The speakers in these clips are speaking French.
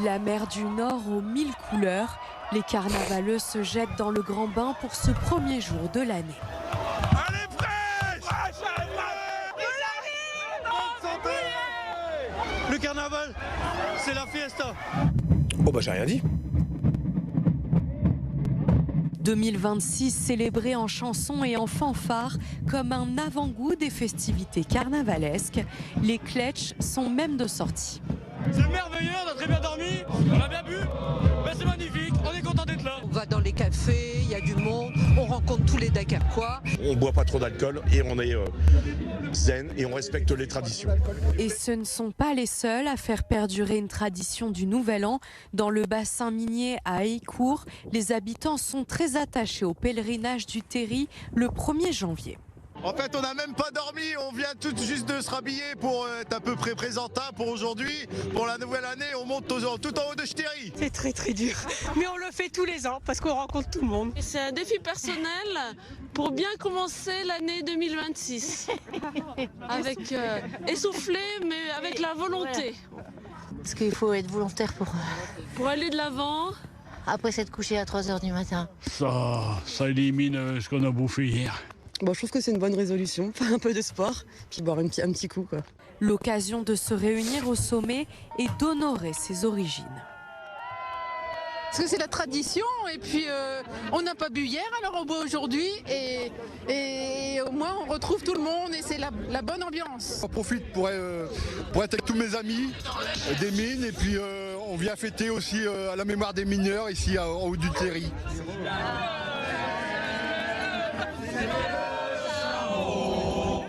La mer du Nord aux 1000 couleurs, les carnavaleux se jettent dans le grand bain pour ce premier jour de l'année. Allez, fraîche! Le carnaval, c'est la fiesta. Oh bah j'ai rien dit. 2026 célébré en chansons et en fanfares comme un avant-goût des festivités carnavalesques. Les Kletsch sont même de sortie. C'est merveilleux, on a très bien dormi, on a bien bu, ben c'est magnifique, on est content d'être là. On va dans les cafés, il y a du monde, on rencontre tous les Dakarois. On boit pas trop d'alcool et on est zen et on respecte les traditions. Et ce ne sont pas les seuls à faire perdurer une tradition du Nouvel An. Dans le bassin minier à Heillecourt, les habitants sont très attachés au pèlerinage du Terri le 1er janvier. En fait, on n'a même pas dormi, on vient tout juste de se rhabiller pour être à peu près présentable pour aujourd'hui. Pour la nouvelle année, on monte tout en haut de Ch'téry. C'est très dur, mais on le fait tous les ans parce qu'on rencontre tout le monde. C'est un défi personnel pour bien commencer l'année 2026. Avec essoufflé, mais avec la volonté. Parce qu'il faut être volontaire Pour aller de l'avant. après s'être couché à 3h du matin. Ça élimine ce qu'on a bouffé hier. Bon, je trouve que c'est une bonne résolution, faire un peu de sport, puis boire un petit coup, quoi. L'occasion de se réunir au sommet et d'honorer ses origines. Parce que c'est la tradition et puis on n'a pas bu hier, alors on boit aujourd'hui et au moins on retrouve tout le monde et c'est la bonne ambiance. On profite pour être avec tous mes amis des mines et puis on vient fêter aussi à la mémoire des mineurs ici en haut du Terri.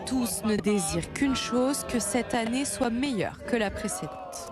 Tous ne désirent qu'une chose, que cette année soit meilleure que la précédente.